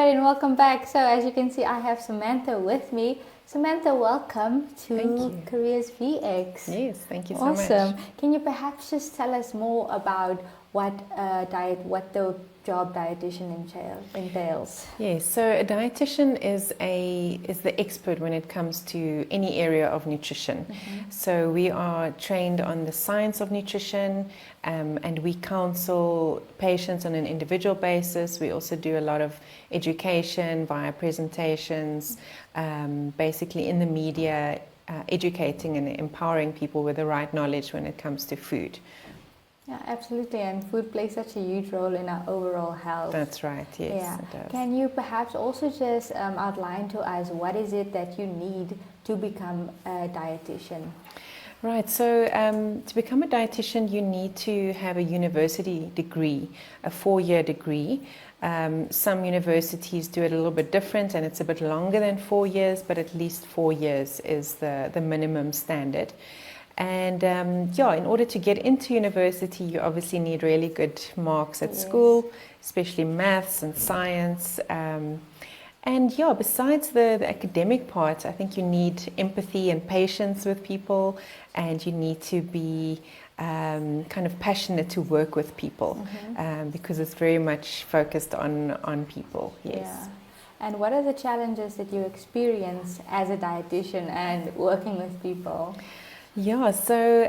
everybody, and welcome back. So as you can see, I have Samantha with me. Samantha, welcome to Careers VX. Yes, thank you so much. Awesome. Can you perhaps just tell us more about what the job dietitian entails? Yes, so a dietitian is the expert when it comes to any area of nutrition. So we are trained on the science of nutrition, and we counsel patients on an individual basis. We also do a lot of education via presentations, basically in the media, educating and empowering people with the right knowledge when it comes to food. Yeah, absolutely. And food plays such a huge role in our overall health. That's right, yes, yeah. It does. Can you perhaps also just outline to us what is it that you need to become a dietitian? Right, so to become a dietitian, you need to have a university degree, a 4-year degree. Some universities do it a little bit different, and it's a bit longer than 4 years, but at least 4 years is the minimum standard. And in order to get into university, you obviously need really good marks at school, especially maths and science. Besides the academic part, I think you need empathy and patience with people, and you need to be kind of passionate to work with people, because it's very much focused on people. Yes. Yeah. And what are the challenges that you experience as a dietitian and working with people? Yeah, so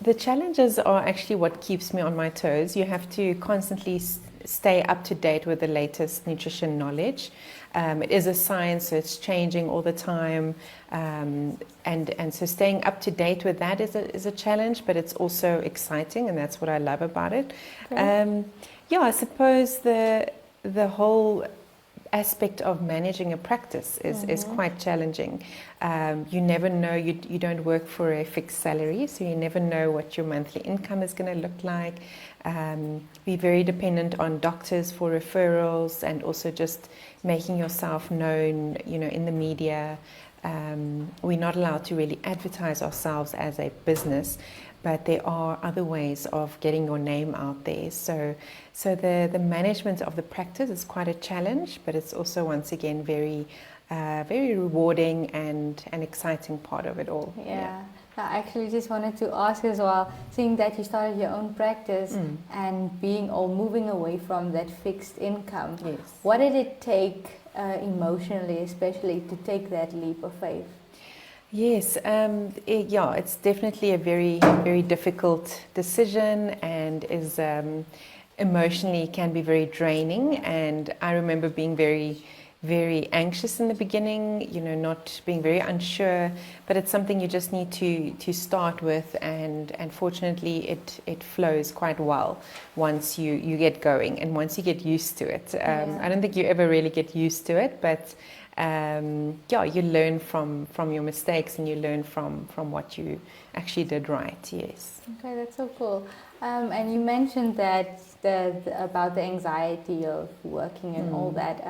the challenges are actually what keeps me on my toes. You have to constantly stay up to date with the latest nutrition knowledge. It is a science, so it's changing all the time, and so staying up to date with that is a challenge, but it's also exciting, and that's what I love about it. Okay. I suppose the whole aspect of managing a practice is quite challenging. You never know, you don't work for a fixed salary, so you never know what your monthly income is going to look like. Be very dependent on doctors for referrals, and also just making yourself known, in the media. We're not allowed to really advertise ourselves as a business, but there are other ways of getting your name out there. So the management of the practice is quite a challenge, but it's also, once again, very rewarding and an exciting part of it all. Yeah. I actually just wanted to ask as well, seeing that you started your own practice and moving away from that fixed income, what did it take emotionally, especially, to take that leap of faith? Yes, it's definitely a very, very difficult decision, and is emotionally can be very draining. And I remember being very, very anxious in the beginning, not being very unsure, but it's something you just need to start with, and fortunately it flows quite well once you get going and once you get used to it. I don't think you ever really get used to it, but you learn from your mistakes, and you learn from what you actually did right. Yes. Okay, that's so cool. And you mentioned that about the anxiety of working and all that.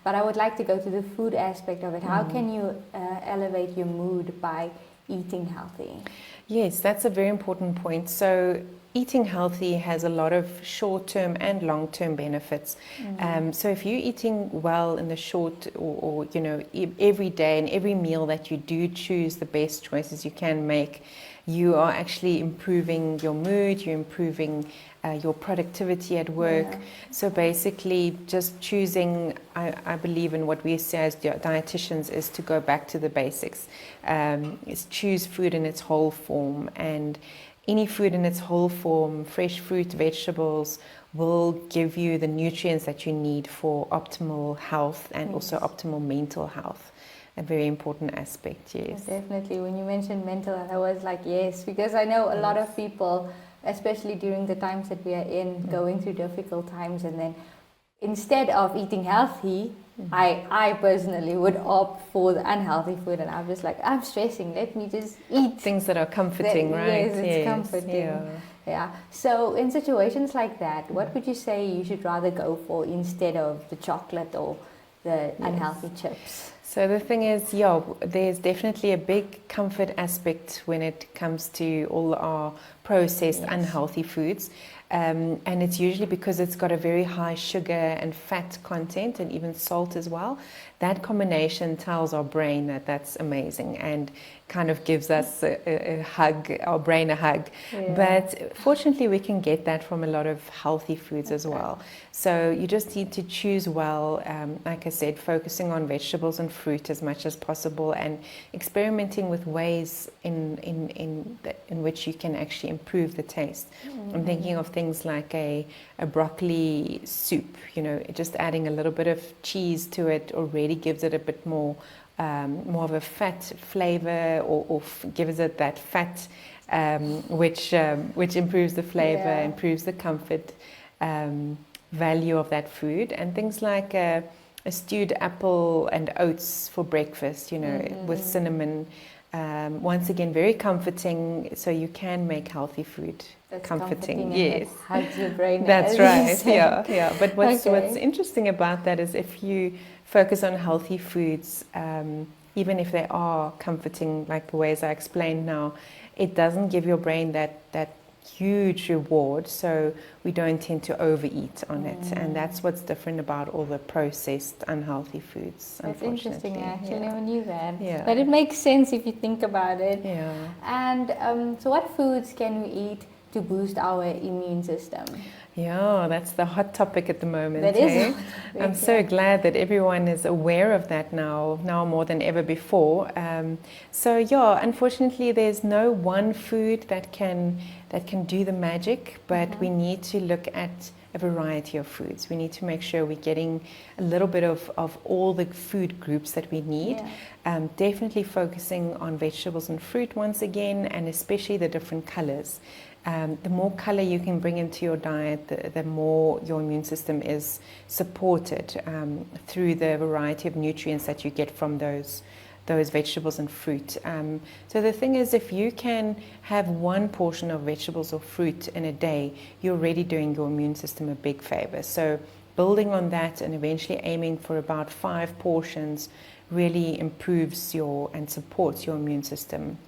But I would like to go to the food aspect of it. How can you elevate your mood by eating healthy? Yes, that's a very important point. So eating healthy has a lot of short-term and long-term benefits. So if you're eating well in the short, or every day, and every meal that you do choose the best choices you can make, you are actually improving your mood, you're improving your productivity at work. So basically, just choosing, I believe in what we say as dietitians, is to go back to the basics. Is choose food in its whole form, and any food in its whole form, fresh fruit, vegetables, will give you the nutrients that you need for optimal health, and also optimal mental health. A very important aspect, yes. Definitely. When you mentioned mental health, I was like, yes, because I know a lot of people, especially during the times that we are in, going through difficult times, and then instead of eating healthy, I personally would opt for the unhealthy food, and I'm just like, I'm stressing, let me just eat things that are comforting, right? Yes, it's comforting. Yeah. So in situations like that, what would you say you should rather go for instead of the chocolate or the unhealthy chips? So the thing is, yeah, there's definitely a big comfort aspect when it comes to all our processed, Yes. unhealthy foods. And it's usually because it's got a very high sugar and fat content and even salt as well. That combination tells our brain that that's amazing and kind of gives us a hug, our brain a hug. Yeah. But fortunately, we can get that from a lot of healthy foods as well. So you just need to choose well, like I said, focusing on vegetables and fruit as much as possible and experimenting with ways in which you can actually improve the taste. I'm thinking of things like a broccoli soup, you know, just adding a little bit of cheese to it already gives it a bit more of a fat flavor or gives it that fat which improves the flavor, improves the comfort value of that food. And things like a stewed apple and oats for breakfast, you know, with cinnamon. Once again, very comforting, so you can make healthy food comforting. Yes, hugs your brain. That's right. Yeah. But what's interesting about that is if you focus on healthy foods, even if they are comforting, like the ways I explained now, it doesn't give your brain that huge reward, so we don't tend to overeat on it, and that's what's different about all the processed unhealthy foods. That's interesting. I actually never knew that. Yeah. But it makes sense if you think about it. Yeah. And so what foods can we eat to boost our immune system? Yeah, that's the hot topic at the moment. That is. I'm so glad that everyone is aware of that now more than ever before. So yeah, unfortunately, there's no one food that can do the magic, but we need to look at a variety of foods. We need to make sure we're getting a little bit of all the food groups that we need. Definitely focusing on vegetables and fruit once again, and especially the different colors. The more color you can bring into your diet, the more your immune system is supported through the variety of nutrients that you get from those vegetables and fruit. So the thing is, if you can have one portion of vegetables or fruit in a day, you're already doing your immune system a big favor. So building on that and eventually aiming for about 5 portions really improves and supports your immune system.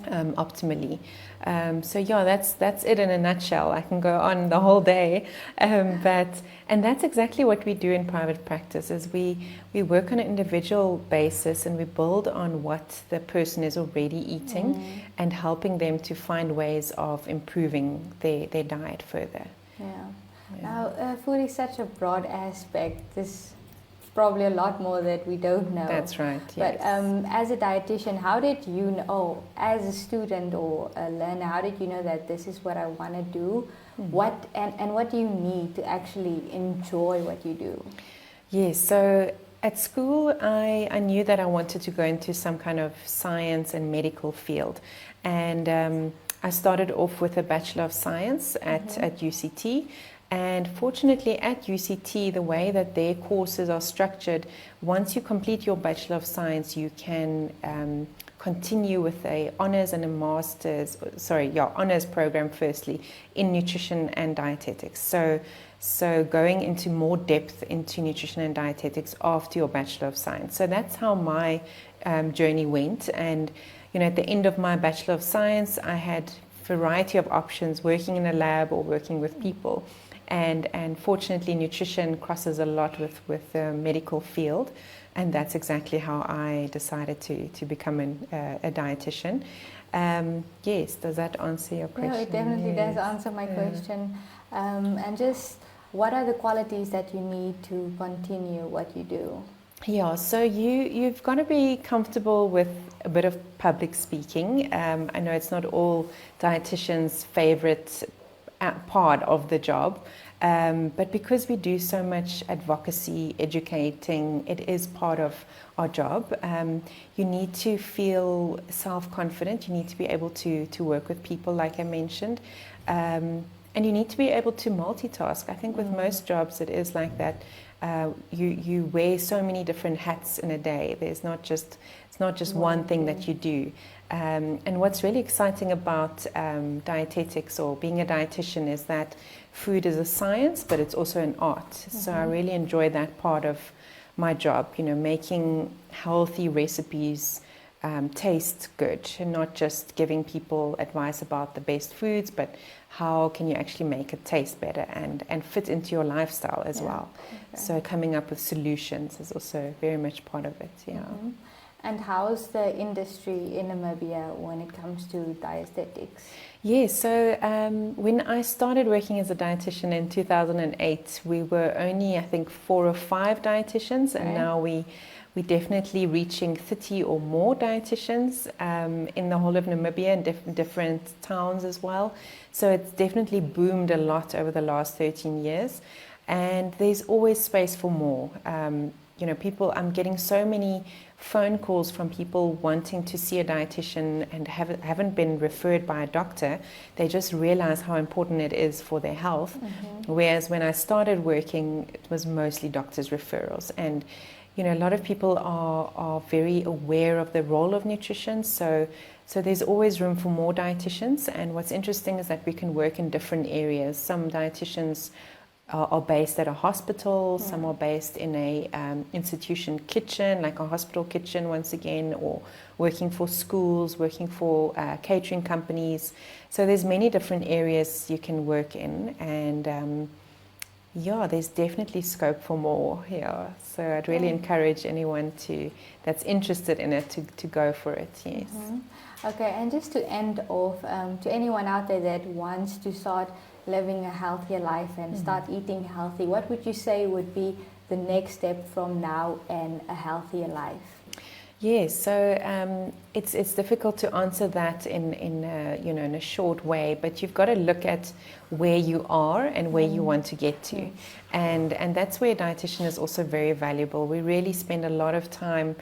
Optimally. So yeah, that's it in a nutshell. I can go on the whole day, and that's exactly what we do in private practice. Is we work on an individual basis and we build on what the person is already eating and helping them to find ways of improving their diet further. Now, food is such a broad aspect. This probably a lot more that we don't know. That's right. But as a dietitian, how did you know, as a student or a learner, how did you know that this is what I want to do? What do you need to actually enjoy what you do? Yes, so at school I knew that I wanted to go into some kind of science and medical field, and I started off with a Bachelor of Science at UCT. And fortunately at UCT, the way that their courses are structured, once you complete your Bachelor of Science, you can continue with a honours and a master's, honours program firstly in nutrition and dietetics. So going into more depth into nutrition and dietetics after your Bachelor of Science. So that's how my journey went. And you know, at the end of my Bachelor of Science, I had a variety of options, working in a lab or working with people. And fortunately, nutrition crosses a lot with the medical field, and that's exactly how I decided to become a dietitian. Yes, does that answer your question? No, it definitely does answer my question. And just what are the qualities that you need to continue what you do? Yeah, so you've got to be comfortable with a bit of public speaking. I know it's not all dietitians' favorite part of the job, but because we do so much advocacy, educating, it is part of our job. You need to feel self-confident. You need to be able to work with people, like I mentioned, and you need to be able to multitask. I think with most jobs it is like that. You wear so many different hats in a day. It's not just one thing that you do. And what's really exciting about dietetics or being a dietitian is that food is a science, but it's also an art. So I really enjoy that part of my job, making healthy recipes taste good, and not just giving people advice about the best foods, but how can you actually make it taste better and fit into your lifestyle as well. Okay. So coming up with solutions is also very much part of it. Yeah. Mm-hmm. And how's the industry in Namibia when it comes to dietetics? Yeah, so when I started working as a dietitian in 2008, we were only, I think, 4 or 5 dietitians, and now we're definitely reaching 30 or more dietitians in the whole of Namibia, and different towns as well. So it's definitely boomed a lot over the last 13 years, and there's always space for more. I'm getting so many phone calls from people wanting to see a dietitian and haven't been referred by a doctor. They just realize how important it is for their health. Mm-hmm. Whereas when I started working, it was mostly doctors' referrals. And a lot of people are very aware of the role of nutrition. So there's always room for more dietitians. And what's interesting is that we can work in different areas. Some dietitians are based at a hospital, some are based in a institution kitchen, like a hospital kitchen once again, or working for schools, working for catering companies. So there's many different areas you can work in, and there's definitely scope for more here. So I'd really encourage anyone that's interested in it to go for it. Yes. Mm-hmm. Okay, and just to end off, to anyone out there that wants to start living a healthier life and start eating healthy, what would you say would be the next step from now and a healthier life? Yes, so it's difficult to answer that in a short way, but you've got to look at where you are and where you want to get to, and that's where a dietitian is also very valuable. We really spend a lot of time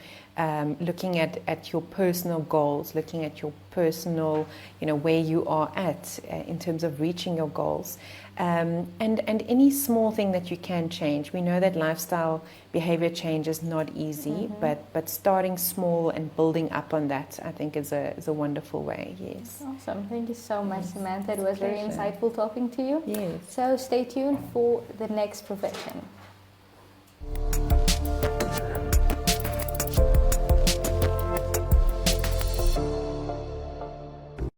looking at your personal goals, looking at your personal, where you are at in terms of reaching your goals. And any small thing that you can change. We know that lifestyle behavior change is not easy, but starting small and building up on that, I think, is a wonderful way. Yes. Awesome. Thank you so much, Samantha. It was very insightful talking to you. Yes. So stay tuned for the next profession.